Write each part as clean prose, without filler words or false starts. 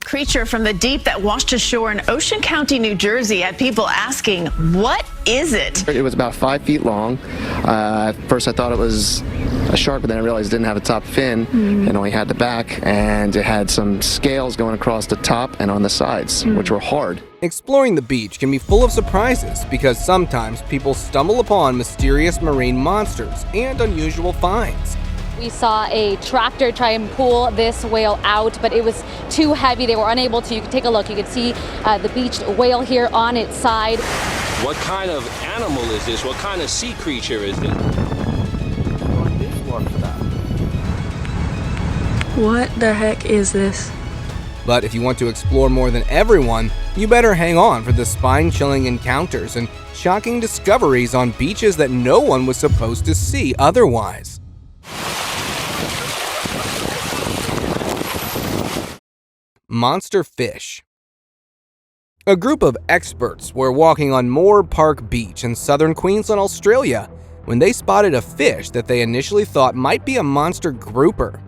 creature from the deep that washed ashore in Ocean County, New Jersey had people asking, what is it? It was about 5 feet long. At first I thought it was a shark, but then I realized it didn't have a top fin and only had the back, and it had some scales going across the top and on the sides, which were hard. Exploring the beach can be full of surprises because sometimes people stumble upon mysterious marine monsters and unusual finds. We saw a tractor try and pull this whale out, but it was too heavy. They were unable to. You can take a look. You can see the beached whale here on its side. What kind of animal is this? What kind of sea creature is it? What the heck is this? But if you want to explore more than everyone, you better hang on for the spine-chilling encounters and shocking discoveries on beaches that no one was supposed to see otherwise. Monster fish. A group of experts were walking on Moore Park Beach in southern Queensland, Australia, when they spotted a fish that they initially thought might be a monster grouper.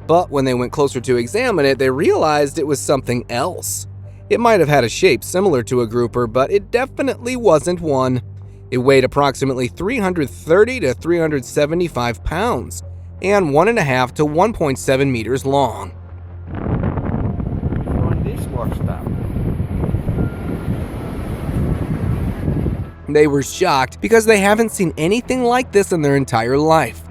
But when they went closer to examine it, they realized it was something else. It might have had a shape similar to a grouper, but it definitely wasn't one. It weighed approximately 330 to 375 pounds and 1.5 to 1.7 meters long. They were shocked because they haven't seen anything like this in their entire life.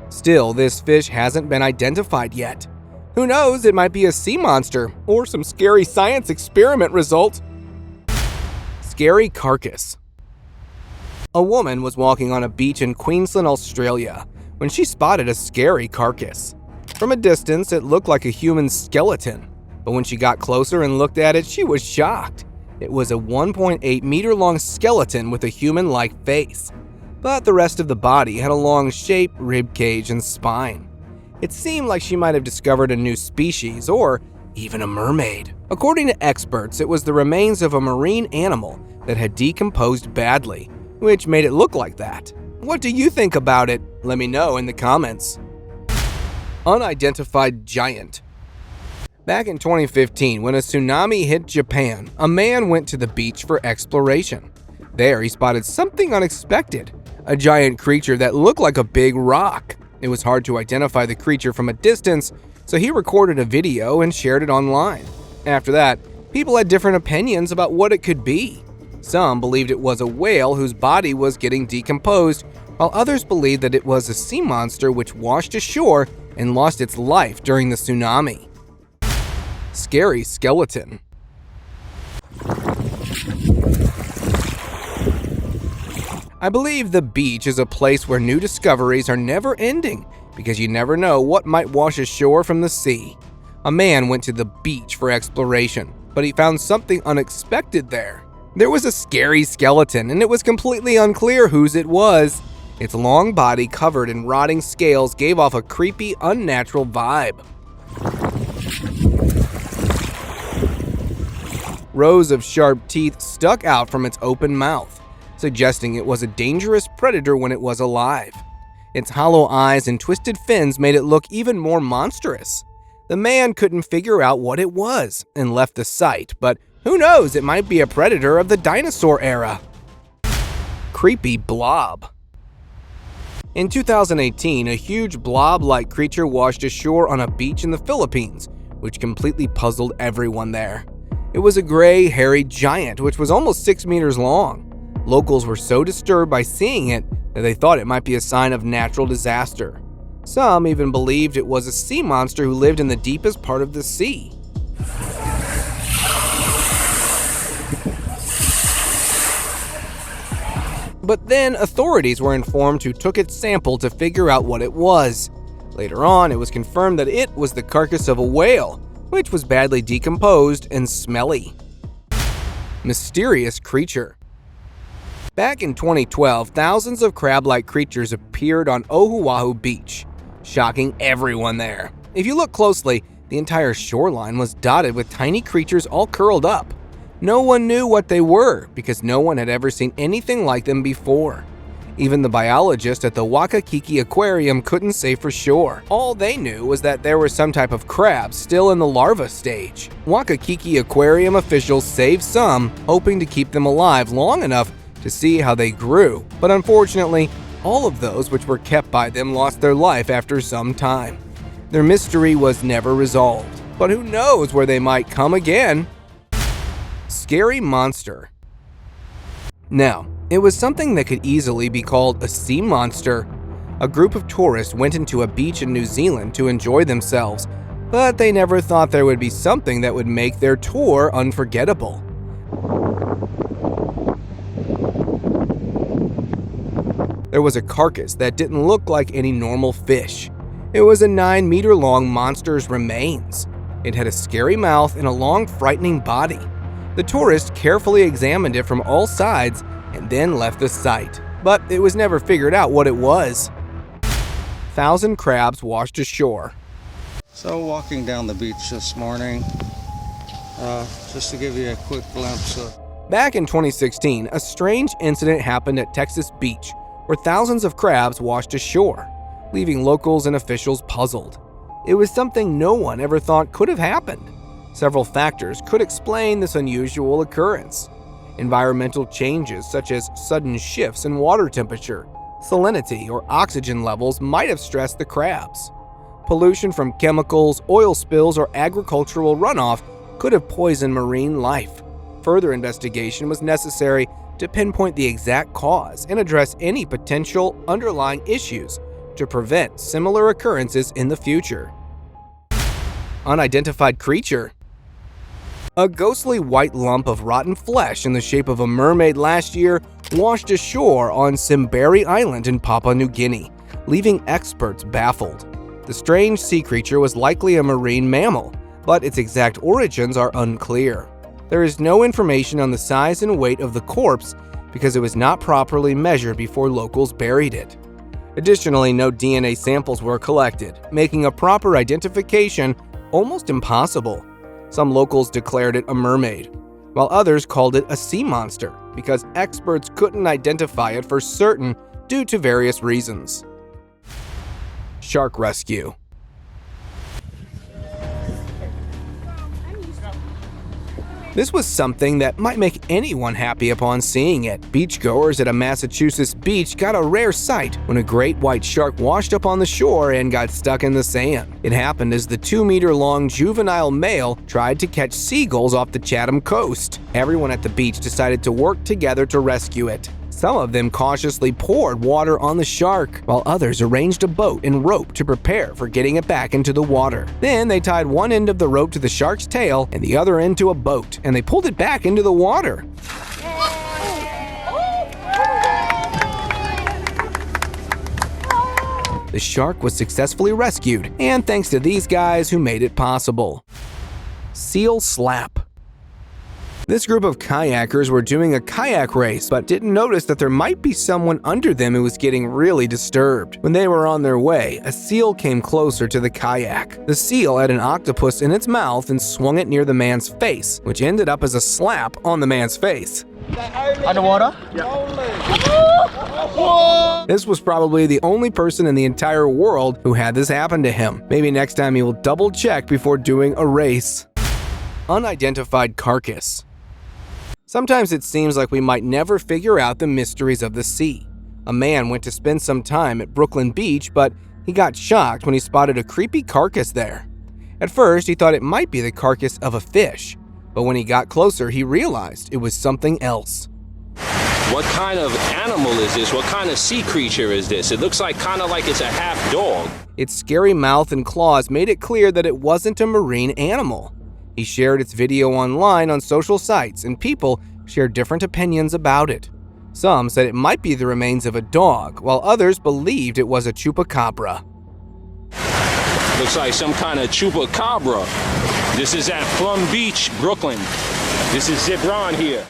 Still, this fish hasn't been identified yet. Who knows, it might be a sea monster or some scary science experiment result. Scary carcass. A woman was walking on a beach in Queensland, Australia, when she spotted a scary carcass. From a distance, it looked like a human skeleton, but when she got closer and looked at it, she was shocked. It was a 1.8 meter long skeleton with a human-like face, but the rest of the body had a long shape, rib cage, and spine. It seemed like she might have discovered a new species or even a mermaid. According to experts, it was the remains of a marine animal that had decomposed badly, which made it look like that. What do you think about it? Let me know in the comments. Unidentified giant. Back in 2015, when a tsunami hit Japan, a man went to the beach for exploration. There, he spotted something unexpected, a giant creature that looked like a big rock. It was hard to identify the creature from a distance, so he recorded a video and shared it online. After that, people had different opinions about what it could be. Some believed it was a whale whose body was getting decomposed, while others believed that it was a sea monster which washed ashore and lost its life during the tsunami. Scary skeleton. I believe the beach is a place where new discoveries are never ending because you never know what might wash ashore from the sea. A man went to the beach for exploration, but he found something unexpected there. There was a scary skeleton, and it was completely unclear whose it was. Its long body covered in rotting scales gave off a creepy, unnatural vibe. Rows of sharp teeth stuck out from its open mouth, suggesting it was a dangerous predator when it was alive. Its hollow eyes and twisted fins made it look even more monstrous. The man couldn't figure out what it was and left the site, but who knows, it might be a predator of the dinosaur era. Creepy blob. In 2018, a huge blob-like creature washed ashore on a beach in the Philippines, which completely puzzled everyone there. It was a gray, hairy giant which was almost 6 meters long. Locals were so disturbed by seeing it that they thought it might be a sign of natural disaster. Some even believed it was a sea monster who lived in the deepest part of the sea. But then authorities were informed who took its sample to figure out what it was. Later on, it was confirmed that it was the carcass of a whale, which was badly decomposed and smelly. Mysterious creature. Back in 2012, thousands of crab-like creatures appeared on Oahu Beach, shocking everyone there. If you look closely, the entire shoreline was dotted with tiny creatures all curled up. No one knew what they were because no one had ever seen anything like them before. Even the biologist at the Waikiki Aquarium couldn't say for sure. All they knew was that there was some type of crab still in the larva stage. Waikiki Aquarium officials saved some, hoping to keep them alive long enough to see how they grew. But unfortunately, all of those which were kept by them lost their life after some time. Their mystery was never resolved, but who knows where they might come again. Scary monster. Now, it was something that could easily be called a sea monster. A group of tourists went into a beach in New Zealand to enjoy themselves, but they never thought there would be something that would make their tour unforgettable. There was a carcass that didn't look like any normal fish. It was a 9-meter-long monster's remains. It had a scary mouth and a long, frightening body. The tourists carefully examined it from all sides and then left the site, but it was never figured out what it was. 1,000 crabs washed ashore. So walking down the beach this morning, just to give you a quick glimpse of... Back in 2016, a strange incident happened at Texas Beach, where thousands of crabs washed ashore, leaving locals and officials puzzled. It was something no one ever thought could have happened. Several factors could explain this unusual occurrence. Environmental changes such as sudden shifts in water temperature, salinity, or oxygen levels might have stressed the crabs. Pollution from chemicals, oil spills, or agricultural runoff could have poisoned marine life. Further investigation was necessary to pinpoint the exact cause and address any potential underlying issues to prevent similar occurrences in the future. Unidentified creature. A ghostly white lump of rotten flesh in the shape of a mermaid last year washed ashore on Simberi Island in Papua New Guinea, leaving experts baffled. The strange sea creature was likely a marine mammal, but its exact origins are unclear. There is no information on the size and weight of the corpse because it was not properly measured before locals buried it. Additionally, no DNA samples were collected, making a proper identification almost impossible. Some locals declared it a mermaid, while others called it a sea monster because experts couldn't identify it for certain due to various reasons. Shark rescue. This was something that might make anyone happy upon seeing it. Beachgoers at a Massachusetts beach got a rare sight when a great white shark washed up on the shore and got stuck in the sand. It happened as the 2-meter-long juvenile male tried to catch seagulls off the Chatham coast. Everyone at the beach decided to work together to rescue it. Some of them cautiously poured water on the shark, while others arranged a boat and rope to prepare for getting it back into the water. Then they tied one end of the rope to the shark's tail and the other end to a boat, and they pulled it back into the water. The shark was successfully rescued, and thanks to these guys who made it possible. Seal slap. This group of kayakers were doing a kayak race, but didn't notice that there might be someone under them who was getting really disturbed. When they were on their way, a seal came closer to the kayak. The seal had an octopus in its mouth and swung it near the man's face, which ended up as a slap on the man's face. Underwater? This was probably the only person in the entire world who had this happen to him. Maybe next time he will double check before doing a race. Unidentified carcass. Sometimes it seems like we might never figure out the mysteries of the sea. A man went to spend some time at Brooklyn Beach, but he got shocked when he spotted a creepy carcass there. At first, he thought it might be the carcass of a fish, but when he got closer, he realized it was something else. What kind of animal is this? What kind of sea creature is this? It looks like kind of like it's a half dog. Its scary mouth and claws made it clear that it wasn't a marine animal. He shared its video online on social sites, and people shared different opinions about it. Some said it might be the remains of a dog, while others believed it was a chupacabra. Looks like some kind of chupacabra. This is at Plum Beach, Brooklyn. This is Zibron here.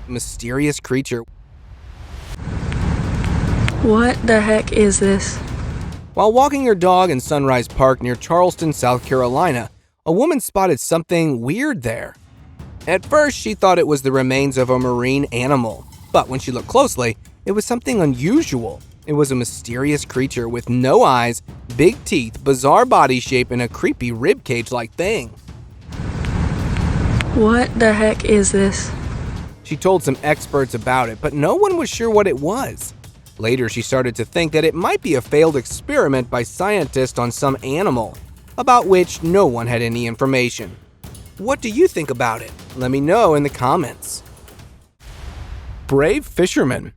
Mysterious creature. What the heck is this? While walking your dog in Sunrise Park near Charleston, South Carolina, a woman spotted something weird there. At first, she thought it was the remains of a marine animal, but when she looked closely, It was something unusual. It was a mysterious creature with no eyes, big teeth, bizarre body shape, and a creepy ribcage-like thing. What the heck is this? She told some experts about it, but no one was sure what it was. Later, she started to think that it might be a failed experiment by scientists on some animal, about which no one had any information. What do you think about it? Let me know in the comments. Brave fisherman.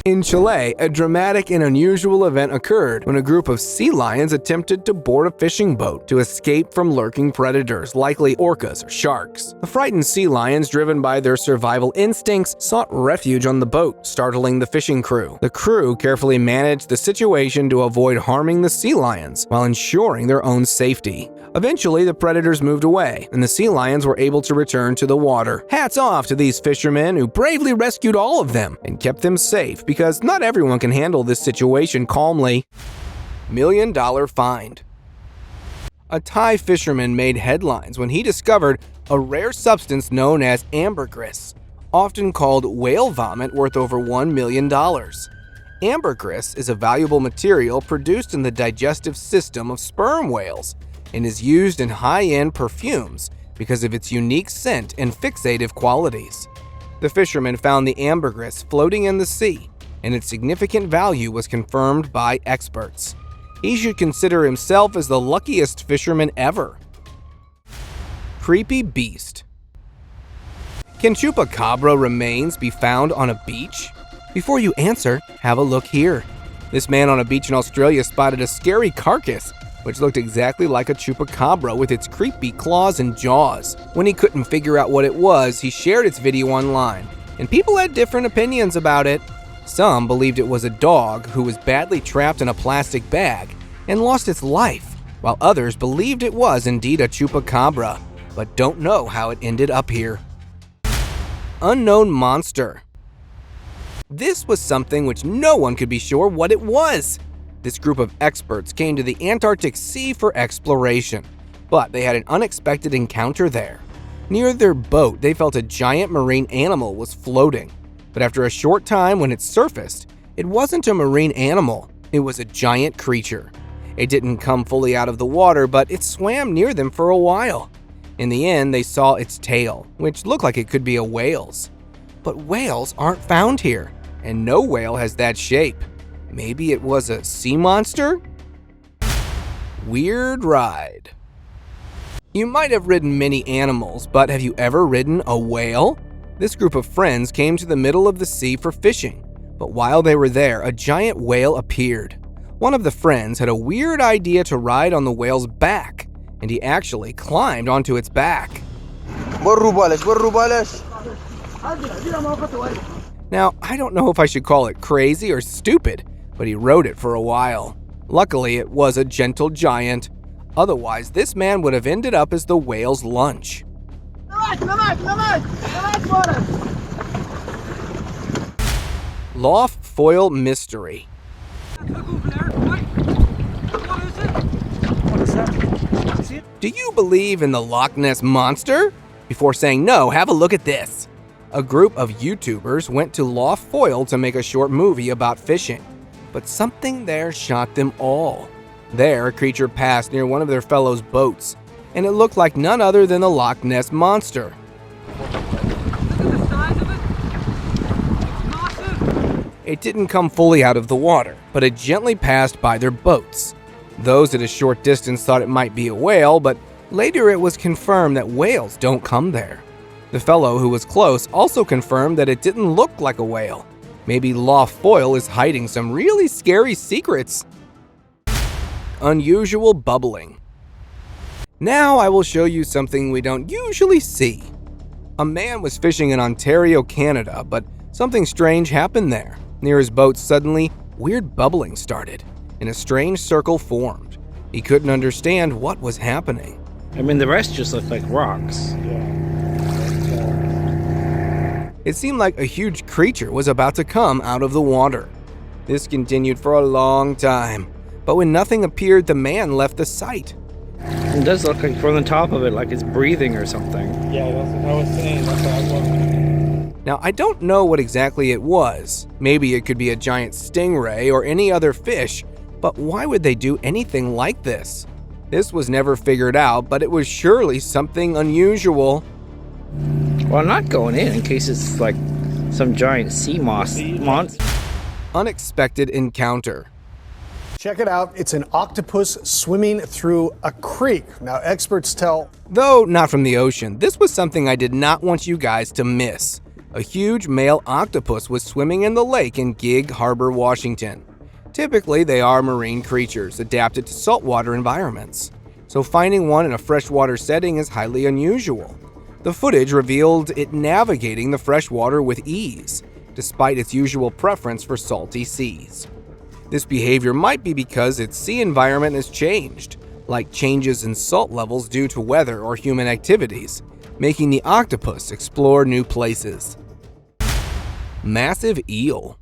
In Chile, a dramatic and unusual event occurred when a group of sea lions attempted to board a fishing boat to escape from lurking predators, likely orcas or sharks. The frightened sea lions, driven by their survival instincts, sought refuge on the boat, startling the fishing crew. The crew carefully managed the situation to avoid harming the sea lions while ensuring their own safety. Eventually, the predators moved away, and the sea lions were able to return to the water. Hats off to these fishermen who bravely rescued all of them and kept them safe, because not everyone can handle this situation calmly. $1 million find. A Thai fisherman made headlines when he discovered a rare substance known as ambergris, often called whale vomit, worth over $1 million. Ambergris is a valuable material produced in the digestive system of sperm whales and is used in high-end perfumes because of its unique scent and fixative qualities. The fisherman found the ambergris floating in the sea, and its significant value was confirmed by experts. He should consider himself as the luckiest fisherman ever. Creepy beast. Can chupacabra remains be found on a beach? Before you answer, have a look here. This man on a beach in Australia spotted a scary carcass which looked exactly like a chupacabra with its creepy claws and jaws. When he couldn't figure out what it was, he shared its video online, and people had different opinions about it. Some believed it was a dog who was badly trapped in a plastic bag and lost its life, while others believed it was indeed a chupacabra, but don't know how it ended up here. Unknown monster. This was something which no one could be sure what it was. This group of experts came to the Antarctic Sea for exploration, but they had an unexpected encounter there. Near their boat, they felt a giant marine animal was floating, but after a short time when it surfaced, it wasn't a marine animal, it was a giant creature. It didn't come fully out of the water, but it swam near them for a while. In the end, they saw its tail, which looked like it could be a whale's. But whales aren't found here, and no whale has that shape. Maybe it was a sea monster? Weird ride. You might have ridden many animals, but have you ever ridden a whale? This group of friends came to the middle of the sea for fishing, but while they were there, a giant whale appeared. One of the friends had a weird idea to ride on the whale's back, and he actually climbed onto its back. Now, I don't know if I should call it crazy or stupid, but he rode it for a while. Luckily, it was a gentle giant. Otherwise, this man would have ended up as the whale's lunch. Loft foil mystery. Do you believe in the Loch Ness Monster? Before saying no, have a look at this. A group of YouTubers went to Loft Foil to make a short movie about fishing, but something there shocked them all. There, a creature passed near one of their fellows' boats, and it looked like none other than the Loch Ness Monster. Look at the size of it. It's massive. It didn't come fully out of the water, but it gently passed by their boats. Those at a short distance thought it might be a whale, but later it was confirmed that whales don't come there. The fellow who was close also confirmed that it didn't look like a whale. Maybe Loft Foil is hiding some really scary secrets. Unusual bubbling. Now I will show you something we don't usually see. A man was fishing in Ontario, Canada, but something strange happened there. Near his boat, suddenly, weird bubbling started, and a strange circle formed. He couldn't understand what was happening. I mean, the rest just look like rocks. It seemed like a huge creature was about to come out of the water. This continued for a long time, but when nothing appeared, the man left the site. It does look like from the top of it, like it's breathing or something. Yeah, that's what I was saying. That's what I was. Now, I don't know what exactly it was. Maybe it could be a giant stingray or any other fish, but why would they do anything like this? This was never figured out, but it was surely something unusual. Well, I'm not going in case it's like some giant sea monster. Unexpected encounter. Check it out. It's an octopus swimming through a creek. Now, experts tell... Though not from the ocean, this was something I did not want you guys to miss. A huge male octopus was swimming in the lake in Gig Harbor, Washington. Typically, they are marine creatures adapted to saltwater environments, so finding one in a freshwater setting is highly unusual. The footage revealed it navigating the freshwater with ease, despite its usual preference for salty seas. This behavior might be because its sea environment has changed, like changes in salt levels due to weather or human activities, making the octopus explore new places. Massive eel.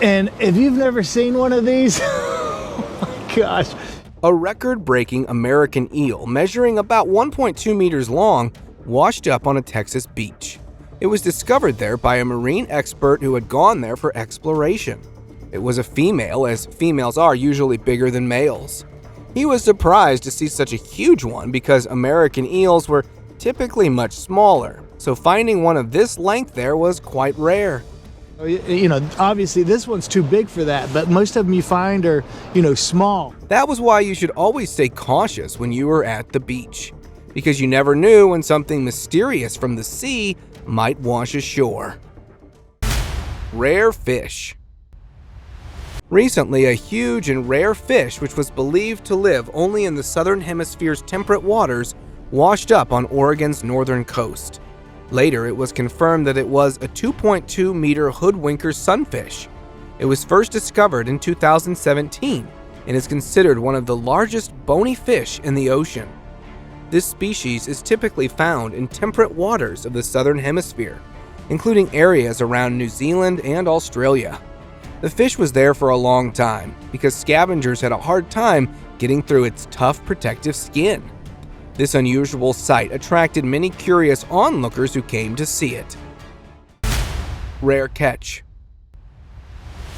And if you've never seen one of these, oh my gosh. A record-breaking American eel measuring about 1.2 meters long washed up on a Texas beach. It was discovered there by a marine expert who had gone there for exploration. It was a female, as females are usually bigger than males. He was surprised to see such a huge one because American eels were typically much smaller, so finding one of this length there was quite rare. You know, obviously this one's too big for that, but most of them you find are, small. That was why you should always stay cautious when you were at the beach, because you never knew when something mysterious from the sea might wash ashore. Rare fish. Recently, a huge and rare fish, which was believed to live only in the southern hemisphere's temperate waters, washed up on Oregon's northern coast. Later, it was confirmed that it was a 2.2-meter hoodwinker sunfish. It was first discovered in 2017 and is considered one of the largest bony fish in the ocean. This species is typically found in temperate waters of the southern hemisphere, including areas around New Zealand and Australia. The fish was there for a long time because scavengers had a hard time getting through its tough protective skin. This unusual sight attracted many curious onlookers who came to see it. Rare catch.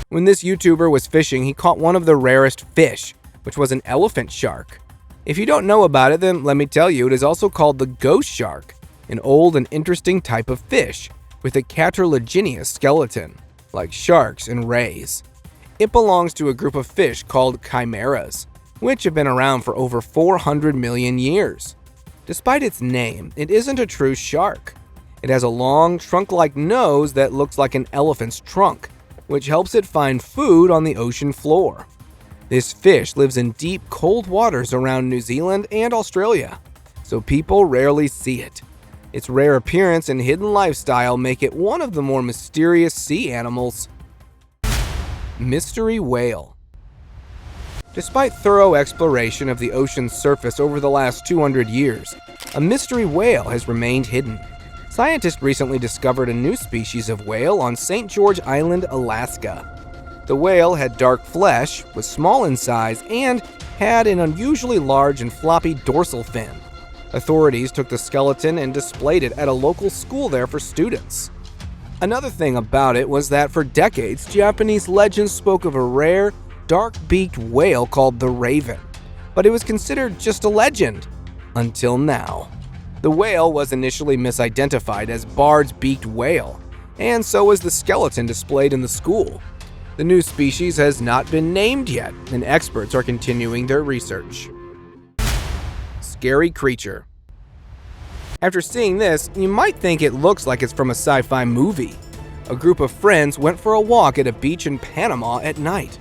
When this YouTuber was fishing, he caught one of the rarest fish, which was an elephant shark. If you don't know about it, then let me tell you, it is also called the ghost shark, an old and interesting type of fish with a cartilaginous skeleton, like sharks and rays. It belongs to a group of fish called chimeras, which have been around for over 400 million years. Despite its name, it isn't a true shark. It has a long, trunk-like nose that looks like an elephant's trunk, which helps it find food on the ocean floor. This fish lives in deep, cold waters around New Zealand and Australia, so people rarely see it. Its rare appearance and hidden lifestyle make it one of the more mysterious sea animals. Mystery whale. Despite thorough exploration of the ocean's surface over the last 200 years, a mystery whale has remained hidden. Scientists recently discovered a new species of whale on St. George Island, Alaska. The whale had dark flesh, was small in size, and had an unusually large and floppy dorsal fin. Authorities took the skeleton and displayed it at a local school there for students. Another thing about it was that for decades, Japanese legends spoke of a rare, dark-beaked whale called the raven, but it was considered just a legend until now. The whale was initially misidentified as Bard's beaked whale, and so was the skeleton displayed in the school. The new species has not been named yet, and experts are continuing their research. Scary creature. After seeing this, you might think it looks like it's from a sci-fi movie. A group of friends went for a walk at a beach in Panama at night,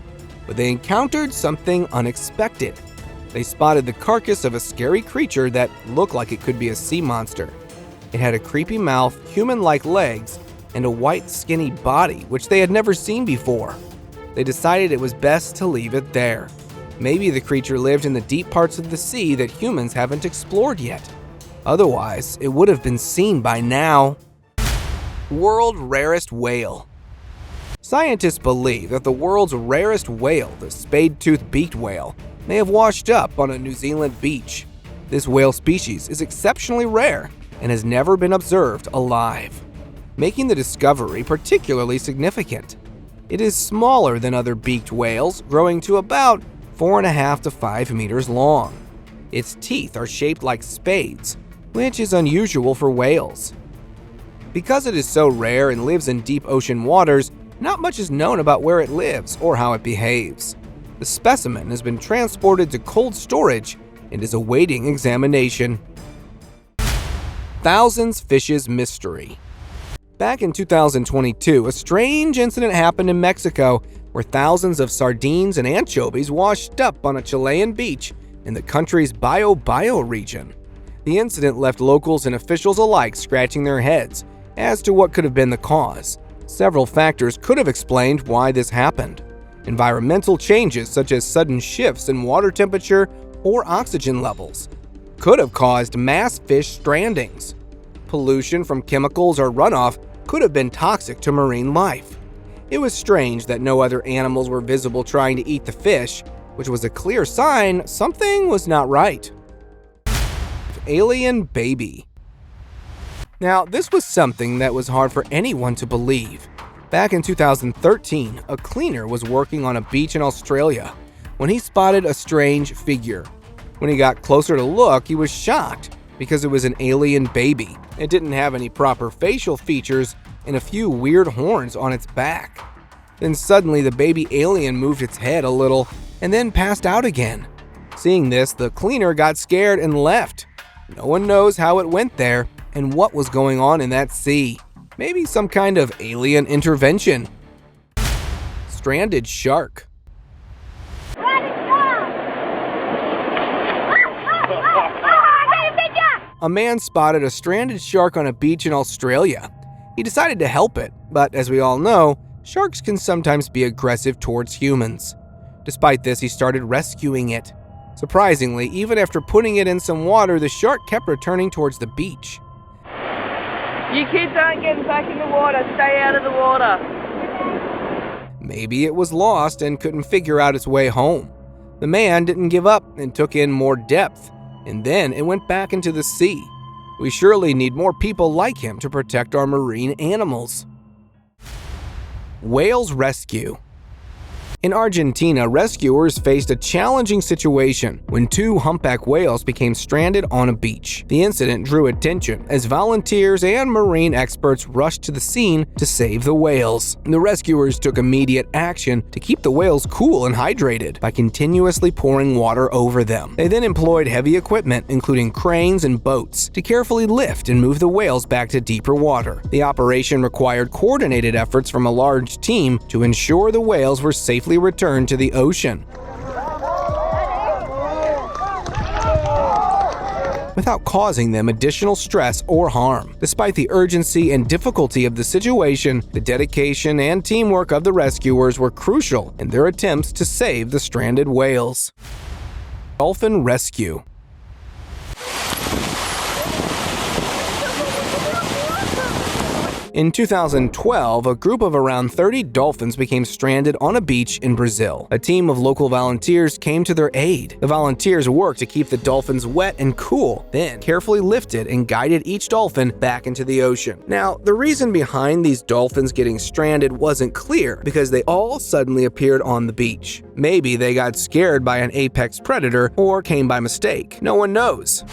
but they encountered something unexpected. They spotted the carcass of a scary creature that looked like it could be a sea monster. It had a creepy mouth, human-like legs, and a white, skinny body, which they had never seen before. They decided it was best to leave it there. Maybe the creature lived in the deep parts of the sea that humans haven't explored yet. Otherwise, it would have been seen by now. World rarest whale. Scientists believe that the world's rarest whale, the spade-toothed beaked whale, may have washed up on a New Zealand beach. This whale species is exceptionally rare and has never been observed alive, making the discovery particularly significant. It is smaller than other beaked whales, growing to about 4.5 to 5 meters long. Its teeth are shaped like spades, which is unusual for whales. Because it is so rare and lives in deep ocean waters, not much is known about where it lives or how it behaves. The specimen has been transported to cold storage and is awaiting examination. Thousands Fishes Mystery. Back in 2022, a strange incident happened in Mexico where thousands of sardines and anchovies washed up on a Chilean beach in the country's Bio region. The incident left locals and officials alike scratching their heads as to what could have been the cause. Several factors could have explained why this happened. Environmental changes such as sudden shifts in water temperature or oxygen levels could have caused mass fish strandings. Pollution from chemicals or runoff could have been toxic to marine life. It was strange that no other animals were visible trying to eat the fish, which was a clear sign something was not right. Alien baby. Now, this was something that was hard for anyone to believe. Back in 2013, a cleaner was working on a beach in Australia when he spotted a strange figure. When he got closer to look, he was shocked because it was an alien baby. It didn't have any proper facial features and a few weird horns on its back. Then suddenly the baby alien moved its head a little and then passed out again. Seeing this, the cleaner got scared and left. No one knows how it went there and what was going on in that sea. Maybe some kind of alien intervention. Stranded shark. A man spotted a stranded shark on a beach in Australia. He decided to help it, but as we all know, sharks can sometimes be aggressive towards humans. Despite this, he started rescuing it. Surprisingly, even after putting it in some water, the shark kept returning towards the beach. You kids aren't getting back in the water. Stay out of the water. Maybe it was lost and couldn't figure out its way home. The man didn't give up and took in more depth, and then it went back into the sea. We surely need more people like him to protect our marine animals. Whales rescue. In Argentina, rescuers faced a challenging situation when 2 humpback whales became stranded on a beach. The incident drew attention as volunteers and marine experts rushed to the scene to save the whales. The rescuers took immediate action to keep the whales cool and hydrated by continuously pouring water over them. They then employed heavy equipment, including cranes and boats, to carefully lift and move the whales back to deeper water. The operation required coordinated efforts from a large team to ensure the whales were safely returned to the ocean. Without causing them additional stress or harm. Despite the urgency and difficulty of the situation, the dedication and teamwork of the rescuers were crucial in their attempts to save the stranded whales. Dolphin rescue. In 2012, a group of around 30 dolphins became stranded on a beach in Brazil. A team of local volunteers came to their aid. The volunteers worked to keep the dolphins wet and cool, then carefully lifted and guided each dolphin back into the ocean. Now, the reason behind these dolphins getting stranded wasn't clear because they all suddenly appeared on the beach. Maybe they got scared by an apex predator or came by mistake. No one knows.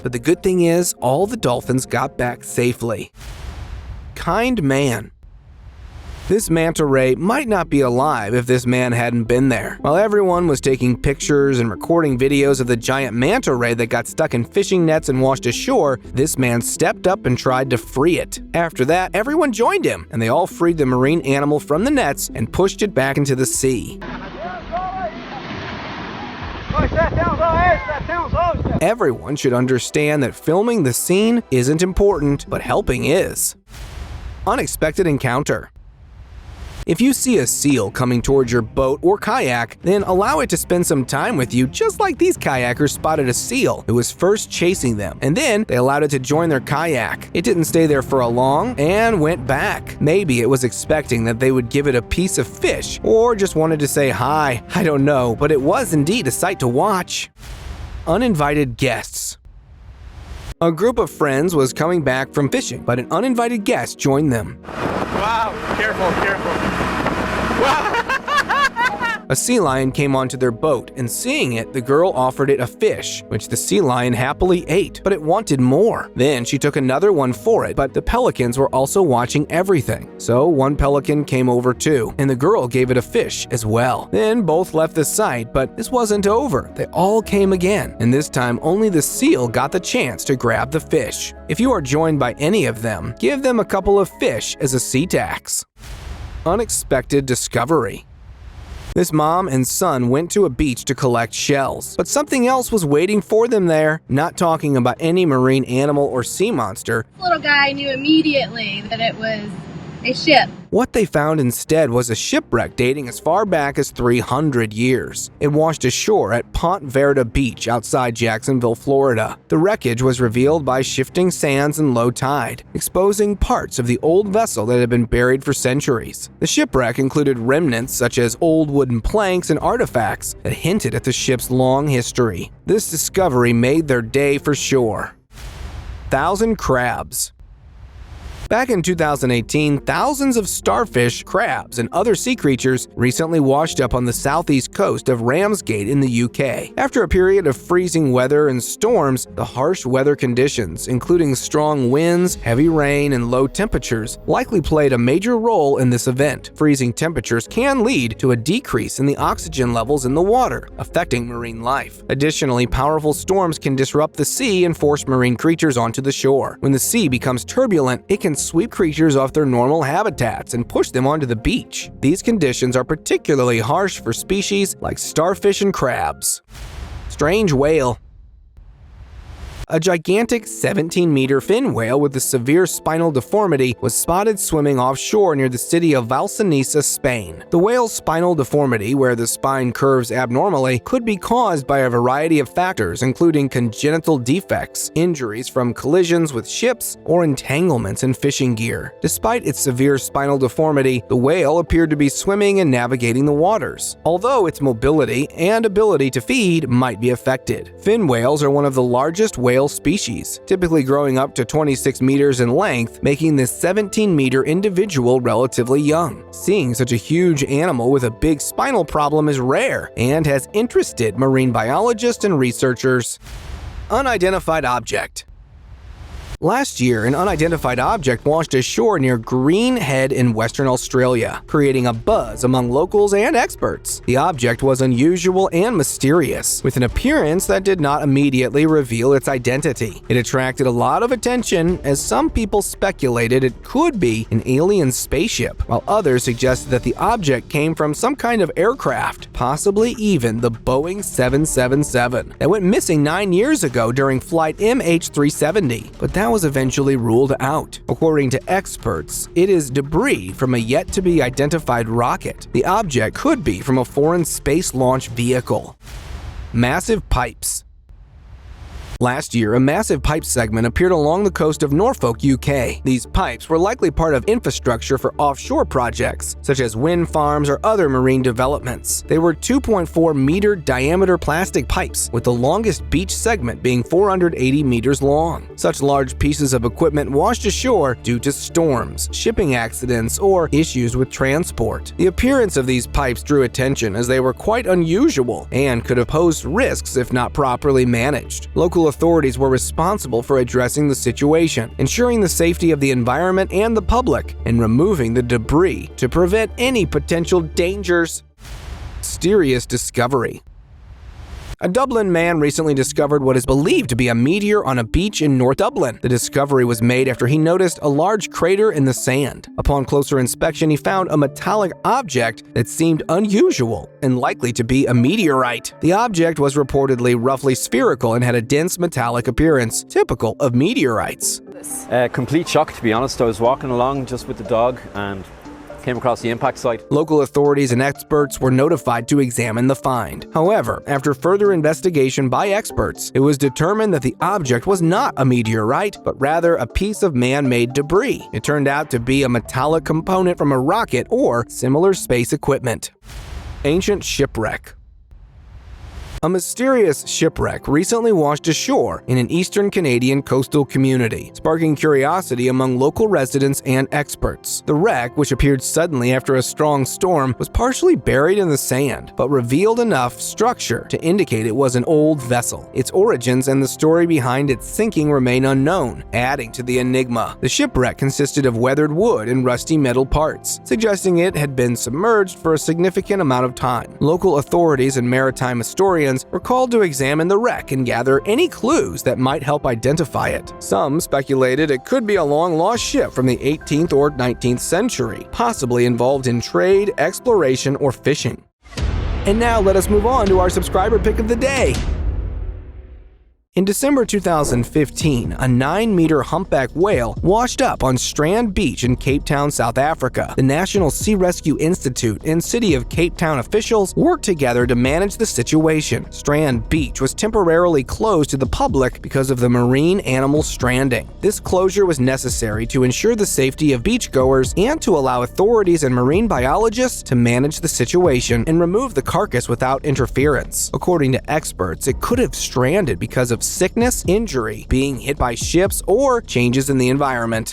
But the good thing is, all the dolphins got back safely. Kind man. This manta ray might not be alive if this man hadn't been there. While everyone was taking pictures and recording videos of the giant manta ray that got stuck in fishing nets and washed ashore, this man stepped up and tried to free it. After that, everyone joined him, and they all freed the marine animal from the nets and pushed it back into the sea. Everyone should understand that filming the scene isn't important, but helping is. Unexpected encounter. If you see a seal coming towards your boat or kayak, then allow it to spend some time with you, just like these kayakers spotted a seal who was first chasing them, and then they allowed it to join their kayak. It didn't stay there for a long and went back. Maybe it was expecting that they would give it a piece of fish, or just wanted to say hi. I don't know, but it was indeed a sight to watch. Uninvited guests. A group of friends was coming back from fishing, but an uninvited guest joined them. Wow, careful, careful. Wow. A sea lion came onto their boat, and seeing it, the girl offered it a fish, which the sea lion happily ate, but it wanted more. Then she took another one for it, but the pelicans were also watching everything. So one pelican came over too, and the girl gave it a fish as well. Then both left the site, but this wasn't over. They all came again, and this time only the seal got the chance to grab the fish. If you are joined by any of them, give them a couple of fish as a sea tax. Unexpected discovery. This mom and son went to a beach to collect shells, but something else was waiting for them there. Not talking about any marine animal or sea monster, This little guy knew immediately that it was a ship. what they found instead was a shipwreck dating as far back as 300 years. It washed ashore at Ponte Verde Beach outside Jacksonville, Florida. The wreckage was revealed by shifting sands and low tide, exposing parts of the old vessel that had been buried for centuries. The shipwreck included remnants such as old wooden planks and artifacts that hinted at the ship's long history. This discovery made their day for sure. 1,000 crabs. Back in 2018, thousands of starfish, crabs, and other sea creatures recently washed up on the southeast coast of Ramsgate in the UK. After a period of freezing weather and storms, the harsh weather conditions, including strong winds, heavy rain, and low temperatures, likely played a major role in this event. Freezing temperatures can lead to a decrease in the oxygen levels in the water, affecting marine life. Additionally, powerful storms can disrupt the sea and force marine creatures onto the shore. When the sea becomes turbulent, it can sweep creatures off their normal habitats and push them onto the beach. These conditions are particularly harsh for species like starfish and crabs. Strange whale. A gigantic 17-meter fin whale with a severe spinal deformity was spotted swimming offshore near the city of Valsenisa, Spain. The whale's spinal deformity, where the spine curves abnormally, could be caused by a variety of factors, including congenital defects, injuries from collisions with ships, or entanglements in fishing gear. Despite its severe spinal deformity, the whale appeared to be swimming and navigating the waters, although its mobility and ability to feed might be affected. Fin whales are one of the largest whale species, typically growing up to 26 meters in length, making this 17-meter individual relatively young. Seeing such a huge animal with a big spinal problem is rare and has interested marine biologists and researchers. Unidentified object. Last year, an unidentified object washed ashore near Green Head in Western Australia, creating a buzz among locals and experts. The object was unusual and mysterious, with an appearance that did not immediately reveal its identity. It attracted a lot of attention, as some people speculated it could be an alien spaceship, while others suggested that the object came from some kind of aircraft, possibly even the Boeing 777, that went missing 9 years ago during flight MH370. But that was eventually ruled out. According to experts, it is debris from a yet-to-be-identified rocket. The object could be from a foreign space launch vehicle. Massive pipes. Last year, a massive pipe segment appeared along the coast of Norfolk, UK. These pipes were likely part of infrastructure for offshore projects, such as wind farms or other marine developments. They were 2.4-meter diameter plastic pipes, with the longest beach segment being 480 meters long. Such large pieces of equipment washed ashore due to storms, shipping accidents, or issues with transport. The appearance of these pipes drew attention as they were quite unusual and could have posed risks if not properly managed. Local authorities were responsible for addressing the situation, ensuring the safety of the environment and the public, and removing the debris to prevent any potential dangers. Mysterious discovery. A Dublin man recently discovered what is believed to be a meteor on a beach in North Dublin. The discovery was made after he noticed a large crater in the sand. Upon closer inspection, he found a metallic object that seemed unusual and likely to be a meteorite. The object was reportedly roughly spherical and had a dense metallic appearance, typical of meteorites. Complete shock, to be honest. I was walking along just with the dog and came across the impact site. Local authorities and experts were notified to examine the find. However, after further investigation by experts, it was determined that the object was not a meteorite, but rather a piece of man-made debris. It turned out to be a metallic component from a rocket or similar space equipment. Ancient shipwreck. A mysterious shipwreck recently washed ashore in an eastern Canadian coastal community, sparking curiosity among local residents and experts. The wreck, which appeared suddenly after a strong storm, was partially buried in the sand, but revealed enough structure to indicate it was an old vessel. Its origins and the story behind its sinking remain unknown, adding to the enigma. The shipwreck consisted of weathered wood and rusty metal parts, suggesting it had been submerged for a significant amount of time. Local authorities and maritime historians were called to examine the wreck and gather any clues that might help identify it. Some speculated it could be a long-lost ship from the 18th or 19th century, possibly involved in trade, exploration, or fishing. And now let us move on to our subscriber pick of the day. In December 2015, a 9-meter humpback whale washed up on Strand Beach in Cape Town, South Africa. The National Sea Rescue Institute and City of Cape Town officials worked together to manage the situation. Strand Beach was temporarily closed to the public because of the marine animal stranding. This closure was necessary to ensure the safety of beachgoers and to allow authorities and marine biologists to manage the situation and remove the carcass without interference. According to experts, it could have stranded because of sickness, injury, being hit by ships, or changes in the environment.